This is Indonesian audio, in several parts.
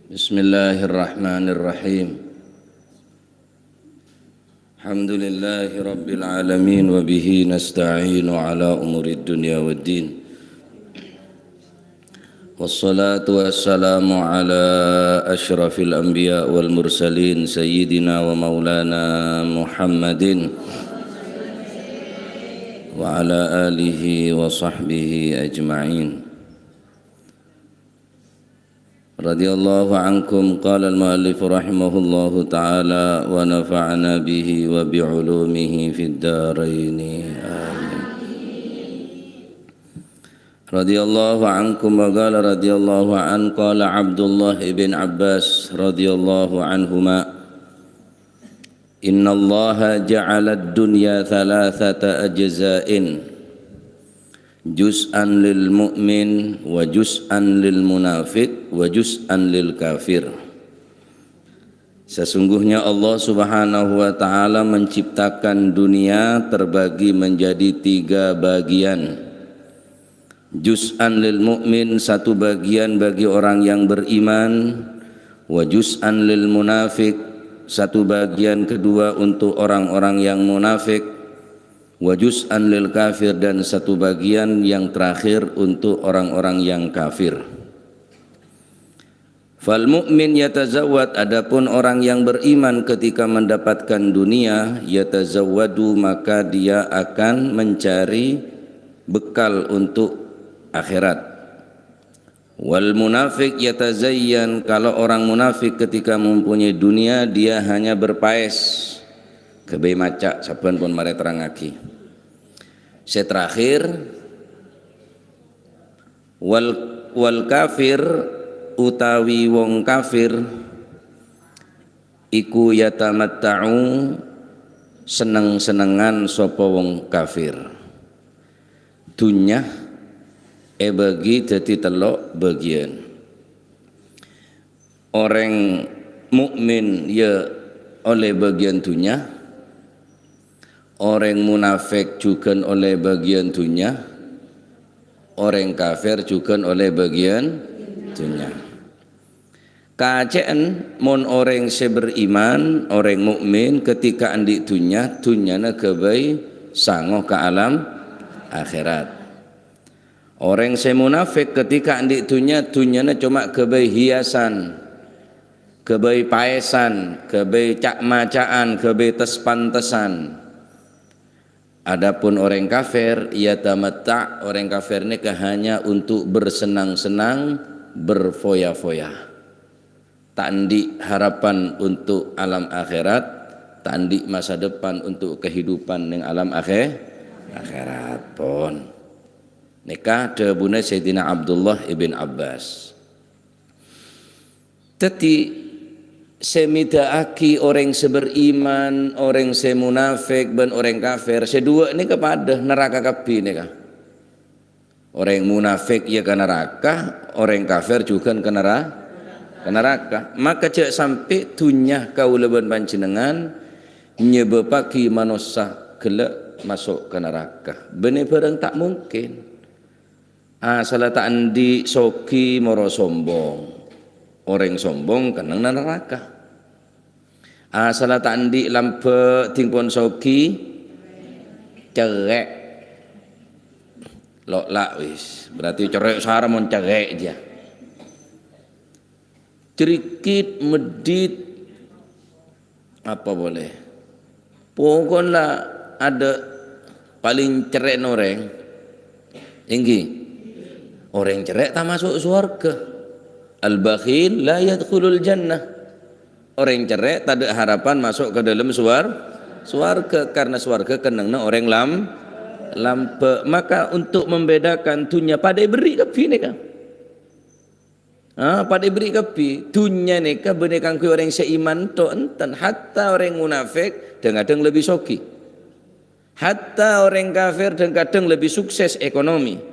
Bismillahirrahmanirrahim. Alhamdulillahi rabbil alamin wa bihi nasta'inu ala umurid dunya waddin. Wassalatu wassalamu ala asyrafil anbiya wal mursalin sayyidina wa maulana Muhammadin wa ala alihi wa sahbihi ajma'in. Radhiyallahu ankum. Qala al-muallif rahimahullahu ta'ala wa nafa'ana bihi wa bi'ulumihi fid dharain. Amin. Radhiyallahu ankum wa qala radhiyallahu an qala Abdullah ibn Abbas radhiyallahu anhuma inna Allah ja'ala ad-dunya thalathata ajza'in juz'an lil mu'min wa juz'an lil munafiq wa juz'an lil kafir. Sesungguhnya Allah Subhanahu wa ta'ala menciptakan dunia terbagi menjadi 3 bagian. Juz'an lil mu'min, 1 bagian bagi orang yang beriman, wa juz'an lil munafiq, 1 bagian kedua untuk orang-orang yang munafik, wa juz'an lil kafir, dan 1 bagian yang terakhir untuk orang-orang yang kafir. Fal mu'min yatazawwad, adapun orang yang beriman ketika mendapatkan dunia, yatazawwadu, maka dia akan mencari bekal untuk akhirat. Wal munafik yatazayyan, kalau orang munafik ketika mempunyai dunia dia hanya berpaes kebe maca saben pun mare terangake. Terakhir wal kafir utawi wong kafir iku yatamatta'u, seneng-senengan sapa wong kafir. Dunya bagi dadi 3 bagian. Orang mukmin ya oleh bagian dunia, orang munafik juga oleh bagian dunia, orang kafir juga oleh bagian dunia. Kacen mon orang seberiman, orang mukmin ketika andik dunia, dunyana kebai sangoh ke alam akhirat. Orang semunafik ketika andik dunia, dunyana cuma kebai hiasan, kebai paesan, kebai cak macaan, kebai tes-pantesan. Adapun orang kafir, ia tamatta', orang kafir ini hanya untuk bersenang-senang, berfoya-foya. Tak andik harapan untuk alam akhirat, tak andik masa depan untuk kehidupan yang alam akhirat pun. Nikah debune Sayyidina Abdullah ibn Abbas. Teti semidaaki orang seberiman, orang semunafik, dan orang kafir. Sedua ini kepada neraka kabeh nika. Orang munafik ya ke neraka, orang kafir juga ke neraka. Maka cek sampai dunya kaulaban panjenengan nyebabaki manusia gelek masuk ke neraka. Bener barang tak mungkin. Salah tak andi soki moro sombong, orang sombong kenang neraka. Salah tak andi lampe tingpon soki cerek lok lak wis, berarti cerek sara mon cerek aja. Cerikit medit apa boleh, pokoknya ada paling cerek noreng tinggi. Orang cerek tak masuk surga. Al-bakhil la yadkhulul jannah. Orang cerek tak ada harapan masuk ke dalam surga karena surga kenangna orang lampe. Maka untuk membedakan dunia pada beri kepi ni kan. Pada beri kepi dunia ni kan benekan ku orang seiman to enten, hatta orang munafik dan kadang lebih soki. Hatta orang kafir dan kadang lebih sukses ekonomi.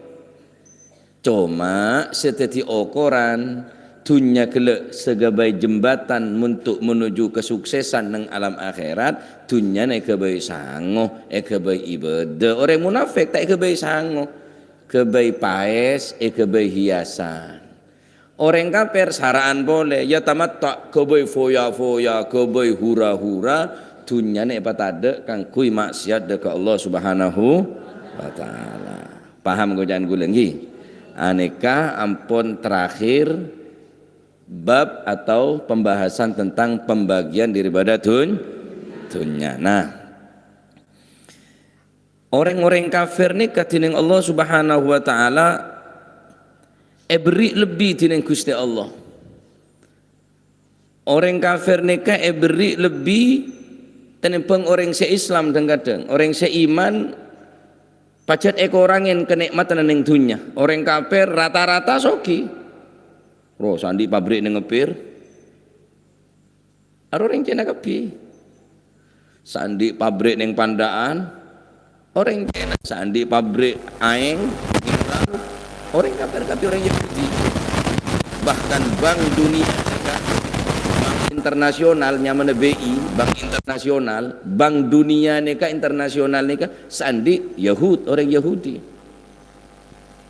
Cuma seteti ukuran dunia gelek sebagai jembatan untuk menuju kesuksesan nang alam akhirat, dunia nek kebai sango, kebai ibadah. Orang munafik tak kebai sango, kebai paes, kebai hiasan. Orang kafir saraan boleh, ya tamatta keboi foya-foya, keboi hura-hura, dunyane patada kang kui maksiat dekat Allah Subhanahu wa taala. Paham gojan kula nggih? Aneka ampun terakhir bab atau pembahasan tentang pembagian daripada dunya. Nah, orang-orang kafir ni katining Allah Subhanahu wa taala beri lebih tining Gusti Allah. Orang kafir ni beri lebih tenimbang orang se-Islam kadang. Orang se-iman pacet orang yang kenikmatan ning dunya. Orang kafir rata-rata soki. Roh sandi pabrik ning ngepir. Orang Cina kepi. Sandi pabrik ning Pandaan. Orang Cina sandi pabrik aeng orang kafir orang Yahudi. Bahkan Bank Dunia Bank Internasional nyaman BI, Bank Internasional, Bank Dunia neka internasional neka sandi Yahud, orang Yahudi.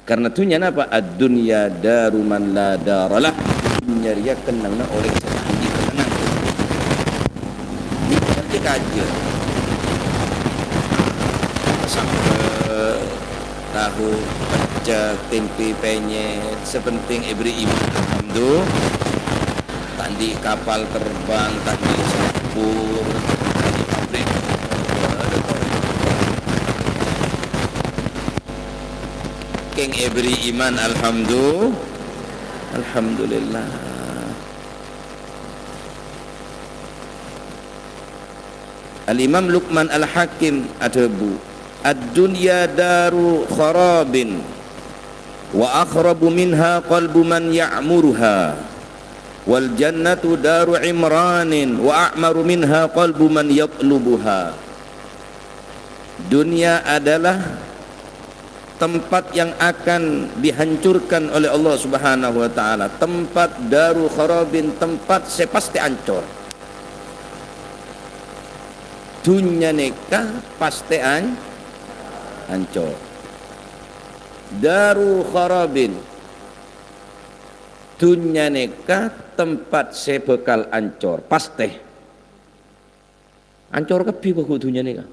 Karena tunya apa? Ad-dunya daru man la daralah. Dunya dia kenangna oleh sandi kenangan. Ini nanti kajian. Sampai tahu pecah tempe penyet sepenting ibri iman alhamdulillah. Tandi kapal terbang, tandi sepur, tandi pabrik. Keng ibri iman alhamdulillah. Alhamdulillah. Al-Imam Luqman Al-Hakim adabu ad-dunya daru kharabin wa akhrabu minha qalbu man ya'muruha wal jannatu daru imranin wa a'maru minha qalbu man yatlubuha. Dunia adalah tempat yang akan dihancurkan oleh Allah Subhanahu wa taala, tempat daru kharabin, tempat sepasti hancur. Dunia nikah pasti hancur. Daru kharabin, dunia nikah tempat sebekal hancur pasti hancur kepi kok dunia nikah.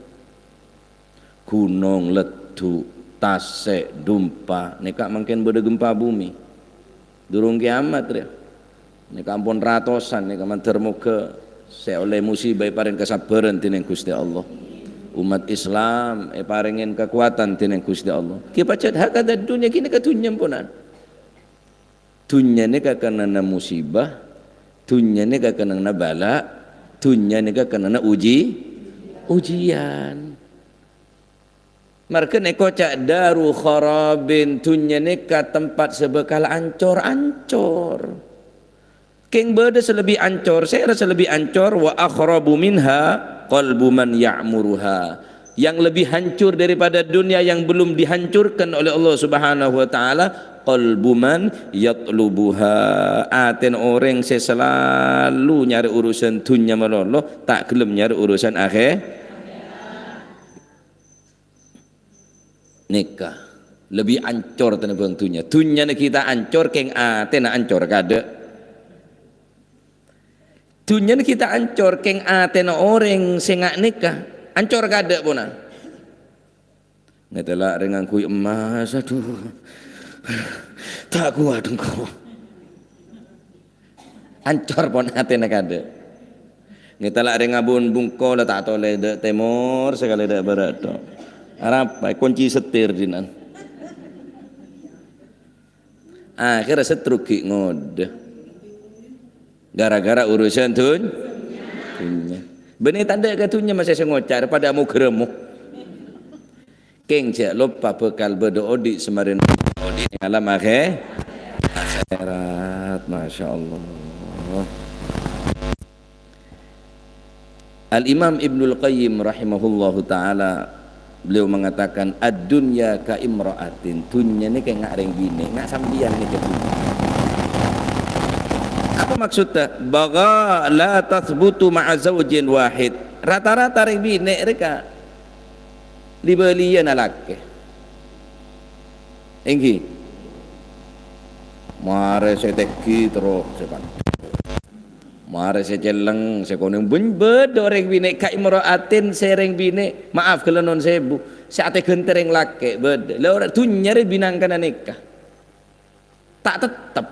Gunung ledu, tasek, dumpa nikah mungkin beda gempa bumi durung kiamat ya. Nikah ampun ratusan nikah mantar muka saya oleh musibah paring kesabaran tining Gusti Allah. Umat Islam paringin kekuatan tining Gusti Allah. Ki pacet hakada dunia kini ka dunya punan. Dunya ni ka kanana musibah, dunya ni ka kanana bala, dunya ni ka kanana ujian. Mereka ni kocak daru kharabin, dunya ni ka tempat sebekal ancor-ancor. Keng beda selebih ancor, saya rasa lebih ancor wa akhrabu minha qalbu man ya'muruha. Yang lebih hancur daripada dunia yang belum dihancurkan oleh Allah Subhanahu wa taala, qalbu man yatlubuha. Aten orang saya selalu nyari urusan dunia melolo, tak gelem nyari urusan akhir. Nikah lebih ancor tenimbang dunia. Dunia kita ancor, keng aten ancor kada. Dunia kita ancor, keng aten orang sengak nikah ancor kada puna. Ngetela dengan kui emas, aduh tak kuat engkau. Ancor pun aten kada. Ngetela dengan bun bungko lah tak tole de temor sekali de barat. Arab kunci setir dinan. Akhirnya setruki ngode. Gara-gara urusan dunya. Benih tanda katunya masih sengocar pada mu geremu. Keng cek lupa bekal berdoa di semarin di alam akhirat. Masya Allah. Al-Imam Ibnul Qayyim rahimahullahu ta'ala, beliau mengatakan ad-dunya ka imra'atin. Dunya ni kayak ngak renggine, ngak sambian ni ke dunya. Apa maksudnya? Baga la tathbutu ma'a zawjin wahid. Rata-rata bini mereka dibelian laki. Enggi. Mare saya teki terus sepan. Mare saya celeng saya kono bedo reng bine kai meraatin sereng bine maaf kalau non sebu saate gentereng lake bede la ora tunyare binangkan nikah tak tetep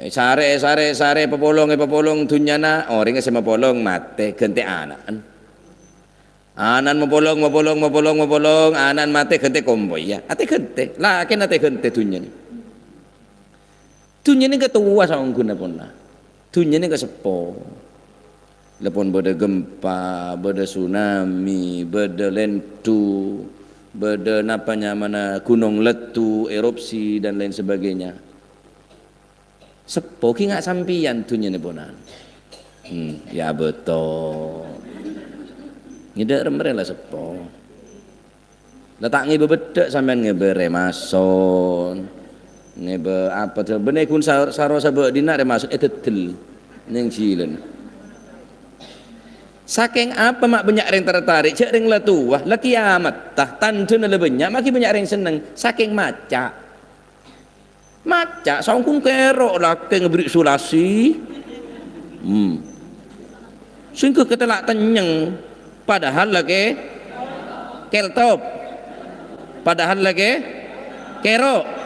sare popolong tunyana orang sama polong mate gente anan mopolong anan mate gente komboy ya ate gente laki ate gente tunyani ketua sa guna ponna tunyani ka sepo lepon beda gempa beda tsunami beda lentu beda napanya mana gunung letu erupsi dan lain sebagainya sepo ki nggak sampian tunyani ponan ya betul ngidek remere lah sepo letak ngibe bedek sampean ngibe remason ngebe apa tuh bener kun saro sabek dina remasuk etetel neng cilen saking apa mak banyak orang tertarik cek ring letuah la kiamat tah tandun le banyak maki banyak orang seneng saking maca sangkung kerok lah ke ngeberi sulasi singkuh ketelak tenyeng padahal lagi keltop padahal lagi kerok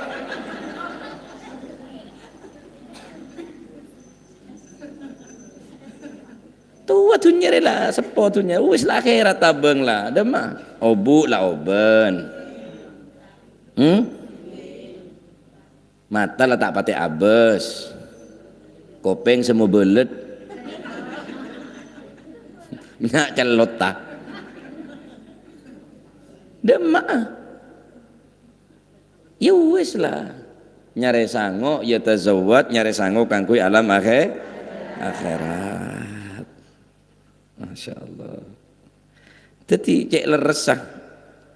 tua tunya lah sepo tunya wis lah akhirat tabeng lah demah obu lah oben mata lah tak pati abes kopeng semua belet nak celot tak demah ya wis lah nyare sango ya tazawwad nyare sango kangkui alam akhirat Masya Allah. Jadi cek leresah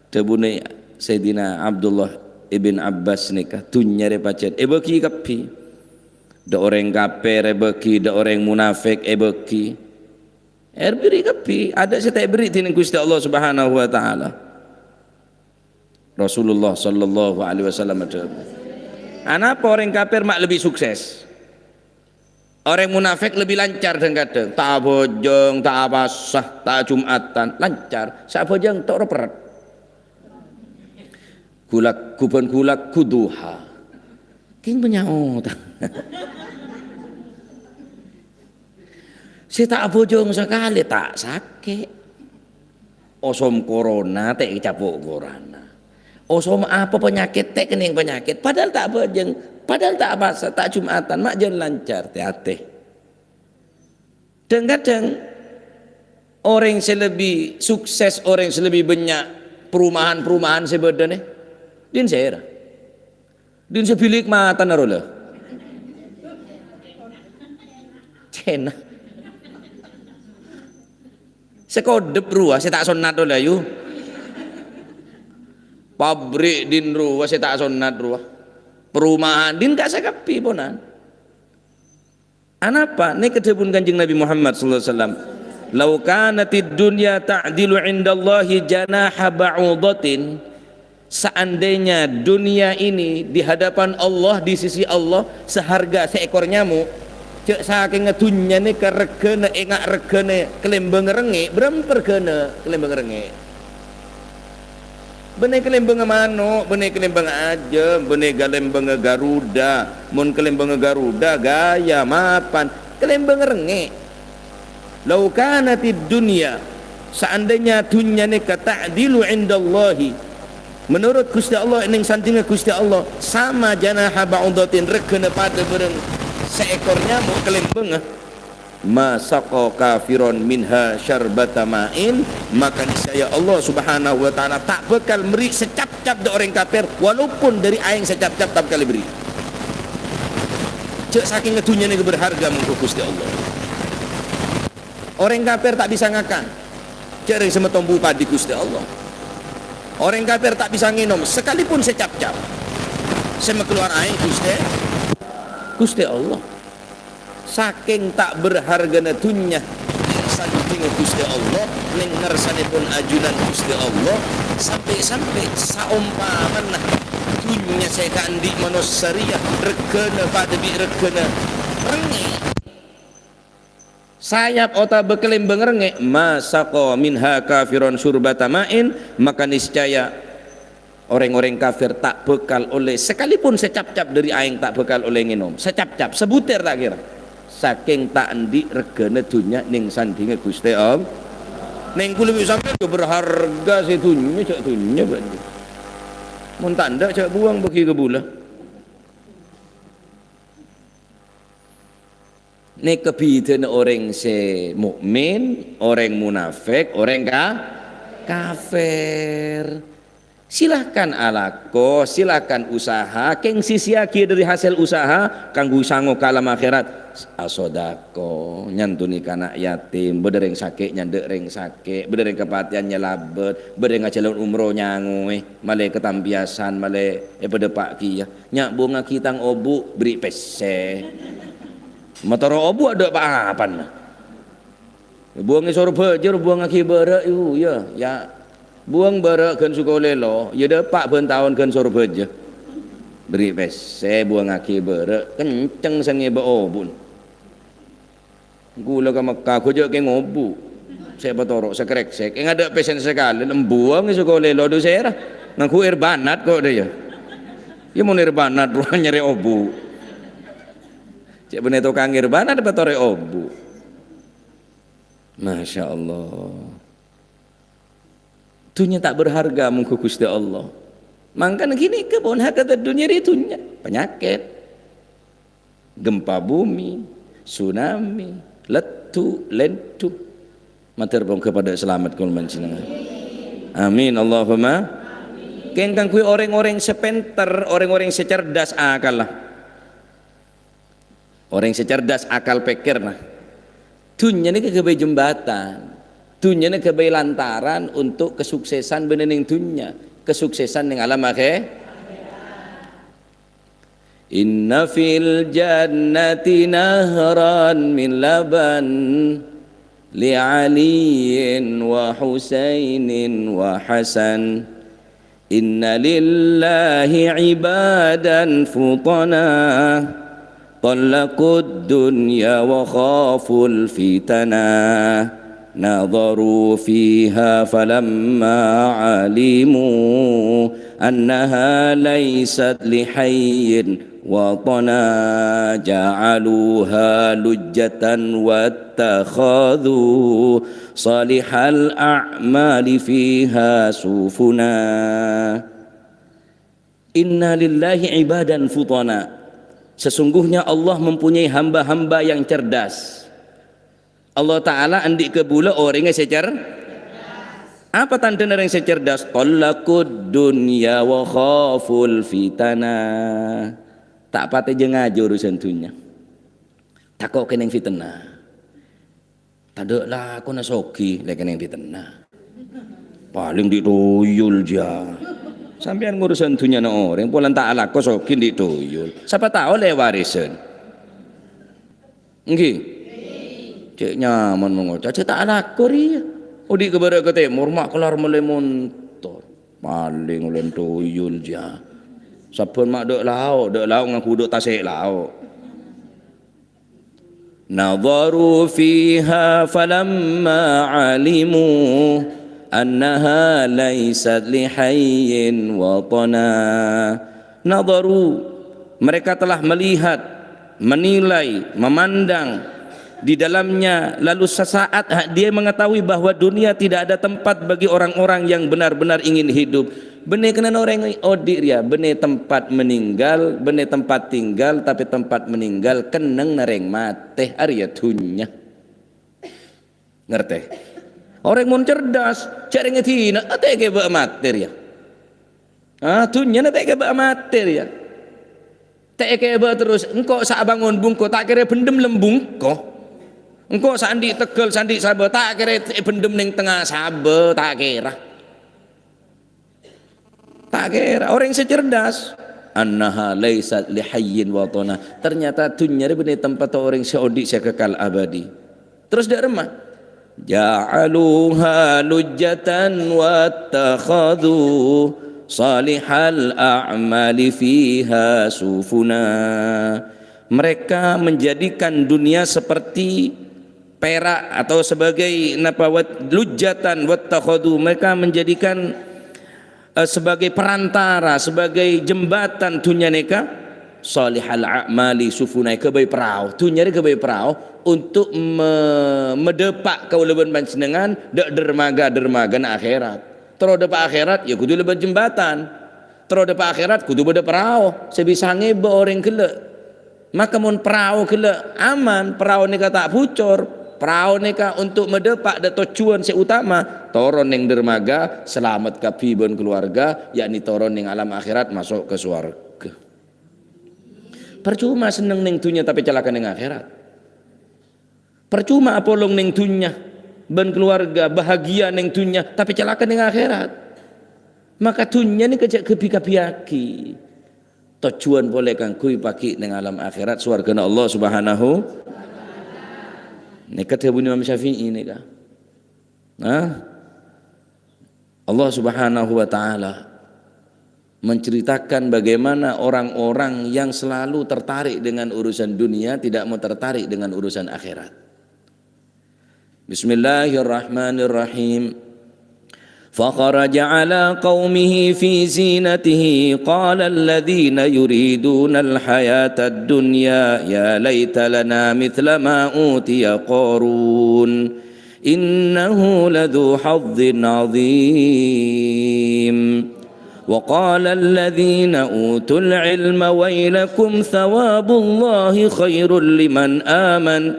debune Sayyidina Abdullah ibn Abbas nikah tunyare pacet beki kapi da orang kafir beki da orang munafik beki beri kapi ada setek beri tining Gusti Allah Subhanahu wa taala. Rasulullah sallallahu alaihi wasallam anapa orang kafir mak lebih sukses. Orang munafik lebih lancar dan kadang tak bojong, tak abasah, tak jumatan, lancar. Sak bojong tak repret. Kulak kuduha. King penyaut. Si tak bojong sekali tak sakit. Osom corona tak capuk corona. Osom apa penyakit tak kening penyakit. Padahal tak bojong. Padahal tak abasa, tak jumatan, mak jalan lancar, hati-hati. Dan kadang orang yang lebih sukses, orang yang lebih banyak perumahan sebenarnya, din saya, din sebilik mata narola, cina, sekodep ruah, saya tak sonat dola yu, pabrik din ruah, saya tak sonat ruah. Perumahan din gak sakapi ponan anapa ini kedebun kanjeng Nabi Muhammad sallallahu alaihi wasallam law kanatid dunya ta'dilu indallahi janaha ba'udatin seandainya dunia ini di hadapan Allah di sisi Allah seharga seekor nyamuk cek saking ngedunya nih keregene engak regene kelembeng renge beremper gene kelembeng renge benih kelembang mano, benih kelembang aja, benih kelembang Garuda, mun kelembang Garuda gaya mapan, kelembang renge. Lau kanatid dunya, seandainya dunya ni ta'dilu indallahi, menurut Gusti Allah ning sandinga Gusti Allah sama janaha ba'udatin regana pada bereng seekor nyamuk kelembang masaqa kafiron minha syarbata ma'in maka niscaya Allah Subhanahu wa taala tak bakal beri secap-cap de orang kafir walaupun dari aing secap-cap tak bakal beri cek saking ngedunya ini berharga mengko Gusti Allah orang kafir tak bisa ngakan cek ring semetombu padi Gusti Allah orang kafir tak bisa nginom sekalipun secap-cap sama keluar aing Gusti Allah saking tak berhargana dunya saking Gusti Allah ning ngarsanipun ajunan Gusti Allah sampai saumpamana dunya saya kandi manusia regana pada bi regana rengek sayap otak bekelembeng rengek masaqo minha kafirun surbata ma'in maka niscaya orang-orang kafir tak bekal oleh sekalipun secap-cap dari aing tak bekal oleh nginom secap-cap sebutir tak kira saking tak endi regane dunya ning sandinge Gusti Allah ning kula sampeyan yo berharga sedunya cak dunya berarti mun tak ndak cak buang bagi ke bola nek kebidana orang se mukmin orang munafik orang kafir silahkan alako silahkan usaha keng sisiaki dari hasil usaha kanggo sango kalam akhirat asodako nyantuni kana yatim bedereng sakit nyandek reng sakit bedereng kepatian nyelabet bedereng ngacelon umroh nyangoe male ketampiasan male pada pak kia nyak bunga kitang obu beri pese motor obu ada apa-apaan buang sorba jer buang akibara ya buang bara kan suka lelo ya depak bentahun kan sorba je beri pese buang akibara kenceng sange ba obun gula ka Mekah ko je ke ngobu saya patorok sekrek sek yang ada pesen sekali lembuang suka lelo do sera ngaku air banat kok dia ya mau air banat ruang nyari obu cek bener tukang air banat dapat tore obu Masya Allah dunia tak berharga mungku Gusti Allah mangkan gini kebon kata dunia itunya penyakit gempa bumi tsunami letu lentu materbong kepada selamat kul mancinangan amin Allahumma kengkang kui orang-orang sepenter orang-orang secerdas akal lah orang secerdas akal pikir nah dunia ini kebaik jembatan dunia ini kebaik lantaran untuk kesuksesan benening dunia kesuksesan yang alam akhir inna fil jannati nahran min laban li aliyin wa husainin wa hasan inna lillahi ibadan futana طلقوا الدنيا وخافوا الفتنة نظروا فيها فلما علموا أنها ليست لحي وطنا جعلوها لجة واتخذوا صالح الأعمال فيها سفنا إن لله عبادا فطنا sesungguhnya Allah mempunyai hamba-hamba yang cerdas. Allah Ta'ala andik ke bula orang yang secerdas. Apa tanda orang yang secerdas? Tallaqud dunya wa khaful fitana. Tak patah jengaja urusan dunia. Takut kena yang fitnah. Tak lah aku nasoki lek kena yang fitnah. Paling dituyul ja. Sampean ngurusan dunia na orang pulang tak ala kosokin dituyul siapa tahu le warisan nggih cek nyaman mengoca cek tak ala koria udi kebara ke timur mak kelar melemontor paling ulen tuyul ja saben mak dek lauk ngaku dek tasik lauk nadharu fiha falamma alimu annaha laysat lihayyin watana nadharu mereka telah melihat menilai memandang di dalamnya lalu sesaat dia mengetahui bahwa dunia tidak ada tempat bagi orang-orang yang benar-benar ingin hidup benih kena orang odik ya benih tempat meninggal benih tempat tinggal tapi tempat meninggal keneng nareng mate arya dunya ngerti orang mun cerdas cari ngetina ateke ba materi ya dunya na teke ba materi ya teke ba terus engko sak bangun bungko tak kira bendem lembungko engko sandi tegel sandi sabe tak kira bendem ning tengah sabe tak kira orang secerdas annaha laysat lihayyin watana ternyata dunya ini tempat orang seodik sekekal abadi terus dak remah ja'aluha lujjatan wattakhadhu salihal a'mali fiha sufuna. Mereka menjadikan dunia seperti perak atau sebagai lujatan wattakhadu, mereka menjadikan sebagai perantara, sebagai jembatan dunia neka salihal a'mali sufuna, kebai perahu dunia ni, kebai perahu untuk medepak kaulaban panjenengan dak dermaga na akhirat. Terus depak akhirat ya kudu lebat jembatan, terus depak akhirat kudu beda perahu sebisa ngebe orang kelek. Maka mun perahu kelek aman, perahu neka tak bocor, perahu neka untuk medepak da tujuan seutama toron ning dermaga selamat kabibon keluarga, yakni toron ning alam akhirat masuk ke surga. Percuma seneng ning dunya tapi celaka ning akhirat. Percuma apolong ning dunya ben keluarga bahagia ning dunya tapi celaka ning akhirat. Maka dunya ni kejak kebi-kabiaki. Tujuan boleh kang kui paki ning alam akhirat surga Allah Subhanahu. Nika dawuh Imam Syafi'i nika. Allah Subhanahu wa taala menceritakan bagaimana orang-orang yang selalu tertarik dengan urusan dunia tidak mau tertarik dengan urusan akhirat. Bismillahirrahmanirrahim. فخرج على قومه في زينته قال الذين يريدون الحياة الدنيا يا ليت لنا مثل ما أوتي قارون إنه لذو حظ عظيم وقال الذين أوتوا العلم ويلكم ثواب الله خير لمن آمن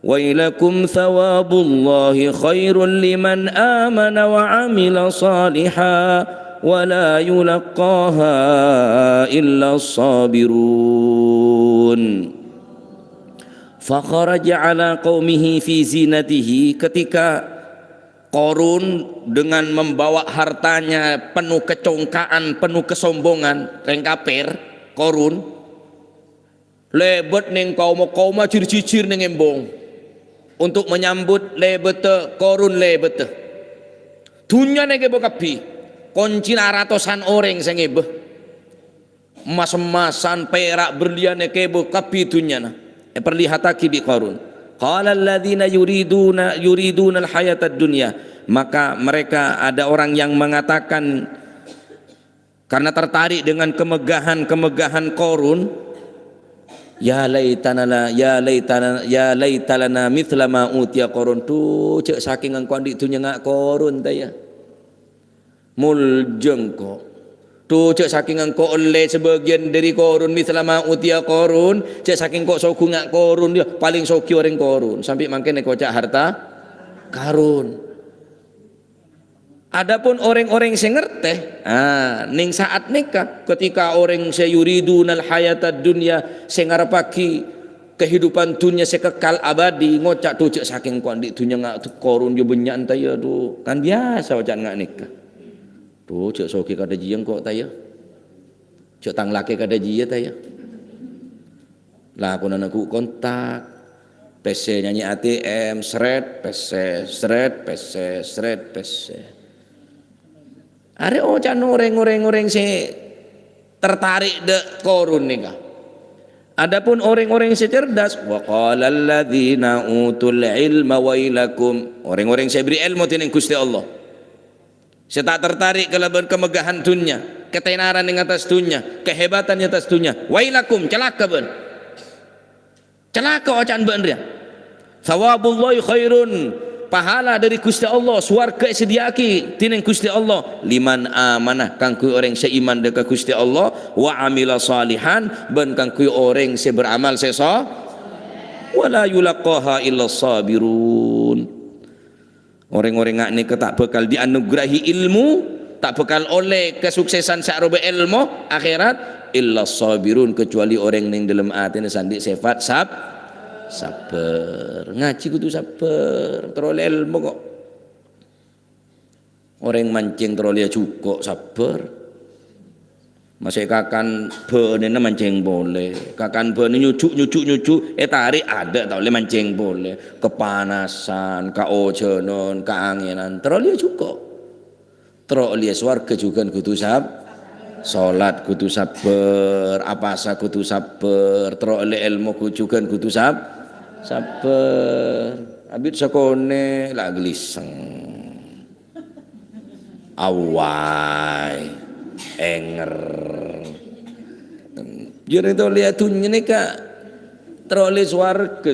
ويلكم ثواب الله خير لمن آمن وعمل صالحا ولا يلقاها إلا الصابرون. فخرج على قومه في زينته, ketika Qarun dengan membawa hartanya penuh kecongkaan, penuh kesombongan, reng kafir Qarun lebet ning kaum cicir ning embong untuk menyambut lebet Qarun lebet dunia nege bokapi koncina ratusan orang sengebe emas-emasan perak berlian nege bokapi dunia na perlihataki bi Qarun. Qala alladziina yuriduna al-hayatad dunya, maka mereka ada orang yang mengatakan karena tertarik dengan kemegahan Qarun, ya laitana mithla ma utiya Qarun. Tu cek saking engkau di dunya ngak Qarun taya muljeng kok. Tu cek saking engkau oleh sebagian dari Qarun mithla ma utiya Qarun, cek saking kok soku ngak Qarun dia paling soki orang Qarun sampai mangkene kocak harta karun. Adapun orang-orang sing ngerteh ning saat nikah ketika orang sayuridunal hayatad dunya sing ngarepaki kehidupan dunia sekekal abadi ngocak tu cek saking kok di dunia ngak Qarun yo benyak taya tu kan biasa ocak ngak nikah. Tu cek soki kada jieng kok taya. Cek tang laki kada jia taya. Lah aku nanaku kontak PC nyanyi ATM seret PC seret PC. Are ocak orang si tertarik de Qarun nikah. Adapun orang-orang cerdas, wa qala alladzina utul ilma wailakum, orang-orang yang beri ilmu tining Gusti Allah. Saya tak tertarik kelaban kemegahan dunia, ketenaran yang atas dunia, kehebatan yang atas dunia. Wailakum, celaka ben. Celaka ocan ben dia. Thawabullahi khairun, pahala dari Gusti Allah, swarga sediaki tining Gusti Allah liman amanah kang kuy orang seiman dekat Gusti Allah wa amila salihan ben kang kuy orang se beramal sesa wala yulaqaha illa sabirun. Orang-orang ngak ni tak bakal dianugerahi ilmu, tak bakal oleh kesuksesan sakrobe ilmu akhirat illa sabirun, kecuali orang ning dalam atine sandi sifat sabar. Ngaji kudu sabar, teroleh ilmu kok. Orang mancing teroleh cukup sabar. Masih kakan benena mancing boleh, kakan ben nyucuk tarik ada tak boleh mancing boleh. Kepanasan, kaocenon, keanginan teroleh cukup. Tro liya swarga juga kudu salat kudu sabar, apasa kudu sabar, tro li ilmu juga kudu sabar. Abit sakone lah geliseng. Awai enger. Jadi to liya dunya ni ka teroleh swarga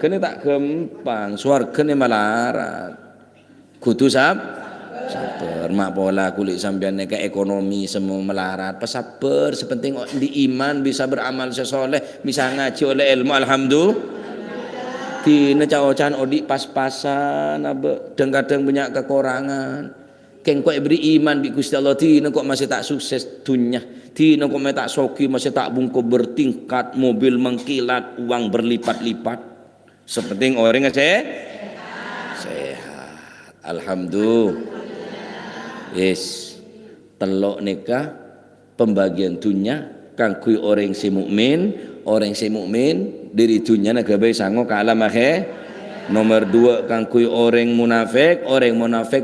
ni tak gampang, swarga ni malarat. Kudu sabar. Mak pola kulit sampean ke ekonomi semua melarat. Sabar, sepenting di iman bisa beramal sesoleh, bisa ngaji oleh ilmu alhamdulillah. Tina cawocan odik pas-pasan abe, kadang banyak kekurangan. Keng kok beri iman bi Gusti Allah, tina kok masih tak sukses dunia. Tina kok masih tak soki, masih tak bungkuk bertingkat, mobil mengkilat, uang berlipat-lipat. Sepenting orang sehat. Alhamdulillah. Yes, telok nikah pembagian dunia kangkui orang si mukmin dari dunia naga baik sango ke alam akhir. Nomor 2 kangkui orang munafik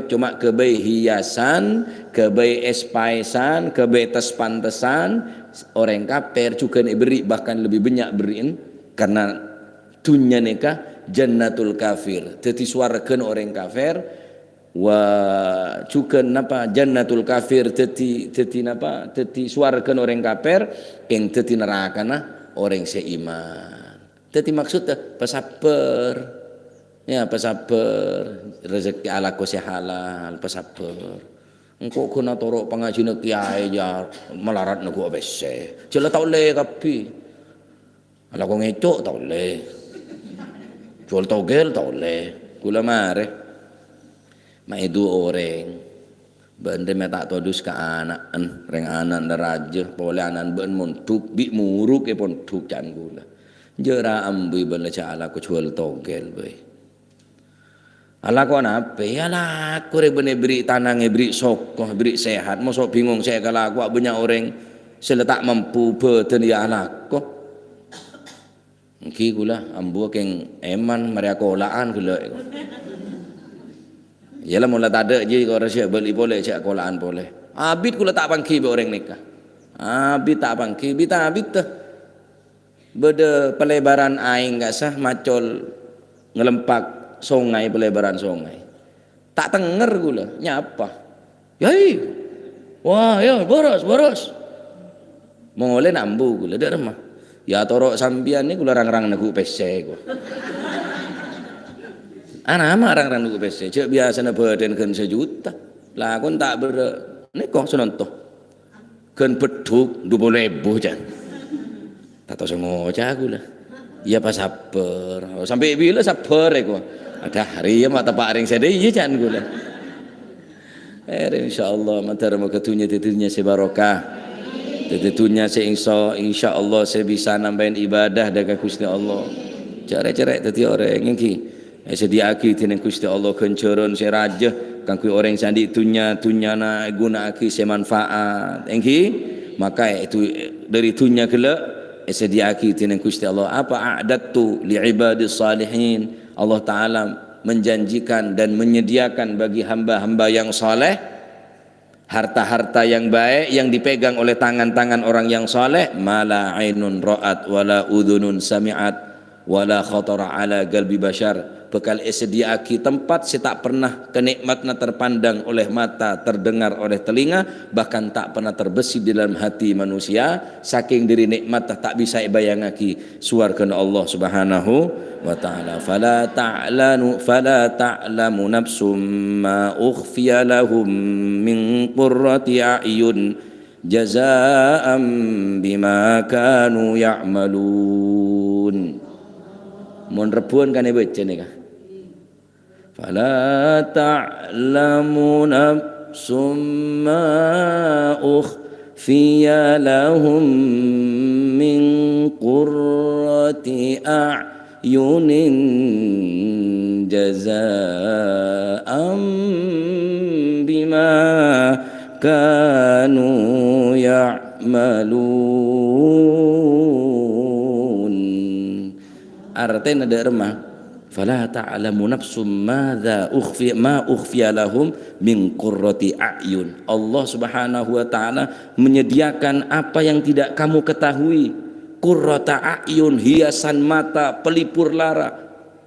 cuma kebaik hiasan, kebaik espaisan, kebaik tes pantesan. Orang kafir juga diberi bahkan lebih banyak beriin karena dunia nikah jannatul kafir. Teti suarakan orang kafir. Wa juga napa jannatul kafir teti suarakan orang kafir yang teti neraka orang seiman. Teti maksudnya pesabar ya pesabar rezeki ala ko halal pesabar. Engkau kena torok pengaji nak kiai ya melarat nak gua bese. Jela tau le kapi. Ala ko ngecok tau le. Jual togel tau le. Gula mare. Mai dua orang bende meta todus ke anak reng anak deraja boleh anak ben montuk bi muruk ke pontuk can gula jera ambui ben leca ala ko jual togel bay ala ko nape ala ko re bene beri tanang beri sokoh beri sehat mosok bingung saya kalau aku banyak orang seletak mampu beten ya ala ko ngki gula ambu keng eman mereka kolaan gula yalah mula tak ada je kau rasa beli boleh cak kolaan boleh. Abid kula tak pangki be orang nikah. Abid tak pangki, bita abid tu. Beda pelebaran aing enggak sah macol ngelempak sungai pelebaran sungai. Tak tenger gula, nyapa. Yai. Wah, ya boros. Mole nambu gula dak remah. Ya torok sambian ni gula rang-rang nagu pese gua. Anak marang nuku pese, cek biasa na badan kan sejuta. Lah kon tak ber neko senonto. Kan beduk 20.000 jan. Tak tahu sengoja aku lah. Iya pas sabar. Sampai bila sabar aku. Ada hari ya mata pak ring sedih iya jan gula. Insyaallah matar mau ketunya titunya sebarokah. Titunya insyaallah saya bisa nambahin ibadah daga Gusti Allah. Cerek-cerek tadi orang yang ki. Sediaki tineng Gusti Allah kenceron se raja kangku orang sandi tunya na guna aki se manfaat engki maka itu dari tunya kele sediaki tineng Gusti Allah apa a'dadtu li ibadis salihin Allah taala menjanjikan dan menyediakan bagi hamba-hamba yang saleh harta-harta yang baik yang dipegang oleh tangan-tangan orang yang saleh mala ainun ra'at wala udhunun sami'at wala khatara ala qalbi bashar bekal sediaki tempat saya tak pernah kenikmatna terpandang oleh mata terdengar oleh telinga bahkan tak pernah terbesit di dalam hati manusia saking diri nikmat tak bisa bayangaki suarkan Allah Subhanahu wa taala fala ta'lamu nafsum ma ukhfiya lahum min qurrati a'yun jazaa'an bima kanu ya'malun mun rebuan kan baca ni kah fala ta'lamu nafsum ma ukhfiya lahum min qurrati a'yunin jazaa'an bima kanu ya'malun artinya ada remah fala ta'lamu nafsum ma ukhfiya lahum min qurrati a'yun. Allah Subhanahu wa taala menyediakan apa yang tidak kamu ketahui. Qurrata a'yun, hiasan mata, pelipur lara.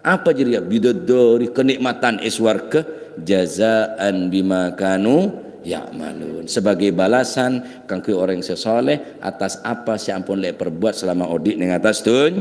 Apa jadi bidadari, kenikmatan iswarga, jazaan bima kanu ya'malun, sebagai balasan kangge orang sesoleh atas apa si ampun lek perbuat selama odik ning atas dunya.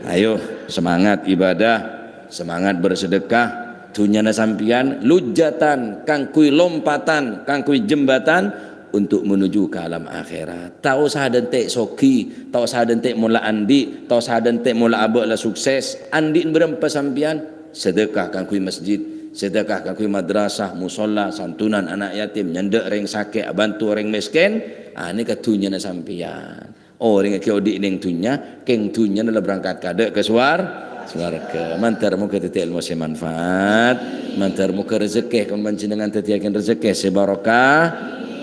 Ayo semangat ibadah, semangat bersedekah, dunyana sampian lujatan kangkui lompatan, kangkui jembatan untuk menuju ke alam akhirat. Tahu sahadentek soki, tahu sahadentek mula andi, tahu sahadentek mula abok la sukses. Andi berempa sampian sedekah kangkui masjid, sedekah kangkui madrasah, musola, santunan anak yatim, nyendek reng sakit, bantu orang miskin. Ini ketunya sampian. Orang yang kau ning dunya, keng dunya adalah berangkat kadek ke swarga. Mantar muka titik ilmu semanfaat, mantar muka rezeki kau dengan titik rezeki sebarokah,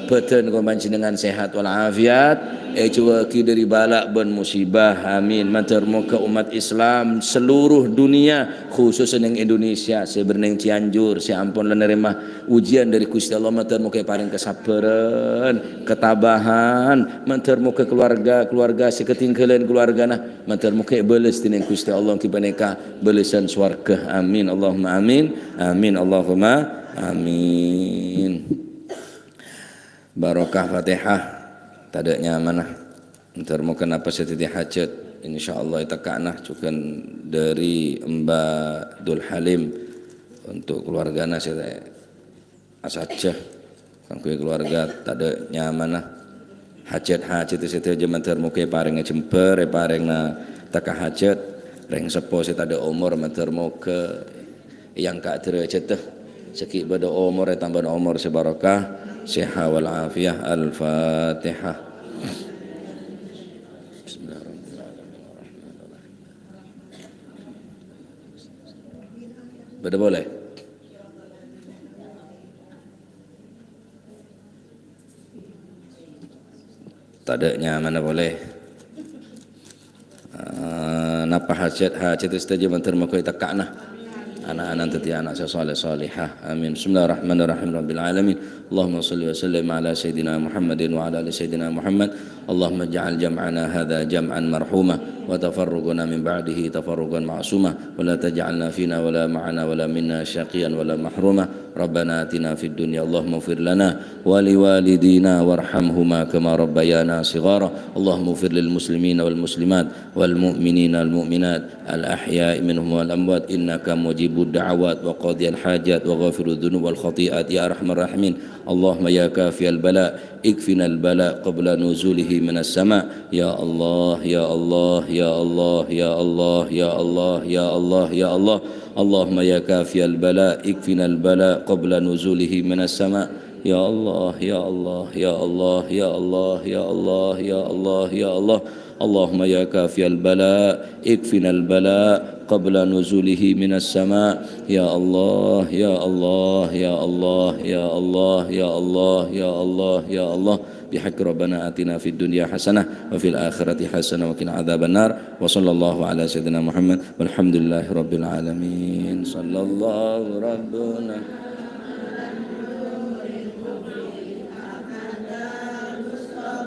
badan kau dengan sehat walafiat, cuaki dari balak dan musibah. Amin. Mantar muka umat Islam seluruh dunia, khususnya yang Indonesia, sebenarnya Cianjur, ampun menerima ujian dari Gusti Allah. Mantar muka paling kesabaran, ketabahan. Mantar muka keluarga si ketinggalan keluarga nah, mantar muka balas dengan Gusti Allah kibaneka balasan swarga. Amin Allahumma amin. Amin Allahumma amin. Barokah Fatihah tadanya amanah ntar mau kenapa setiti hajat insyaallah itakana cukan dari Mbak Dul Halim untuk keluargana saya asaja kanggo keluarga tadanya amanah hajat itu aja mantar mau ke paring jemper paringna takah hajat reng sepo tada umur mantar mau ke yang ka derajat seki pada umur tambah umur sebarokah sehat wal afiyah. Al-Fatihah. Bismillahirrahmanirrahim. Beda boleh? Tadanya mana boleh? Napa hajat itu saja mantar mau kita kakna. Anak-anak tadi anak saleh salihah. Amin. Bismillahirrahmanirrahim. Rabbil alamin. Allahumma salli wa sallim ala sayyidina Muhammadin wa ala ali sayyidina Muhammad. Allahumma ja'al jam'ana hadha jam'an marhuma wa tafarruqana min ba'dihi tafarruqan ma'suma wa la taj'alna fina wa la ma'ana wa la minna syaqiyan wa la mahruma. Rabbana atina fid dunya Allahumma ighfir lana wa liwalidina warhamhuma kama rabbayana shighara. Allahumma ighfir lil muslimina wal muslimat wal mu'minina wal mu'minat al ahya'i minhum wal amwat innaka mujibud da'awat wa qadiyal hajat wa ghafirudz dzunub wal khati'at ya arhamar rahimin. Allahumma ya kafiyal bala ikfina al bala qabla nuzulihi minas sama. Ya Allah ya Allah ya Allah ya Allah ya Allah ya Allah ya Allah. Allahumma ya kafiyal bala ikfinal bala qabla nuzulihi minas sama. Ya Allah ya Allah ya Allah ya Allah ya Allah ya Allah ya Allah. Allahumma ya kafiyal bala ikfinal bala qabla nuzulihi minas sama. Ya Allah ya Allah ya Allah ya Allah ya Allah ya Allah ya Allah. بحق ربنا آتنا في الدنيا حسنة وفي الآخرة حسنة وقنا عذاب النار وصلى الله على سيدنا محمد والحمد لله رب العالمين. صلى الله ربنا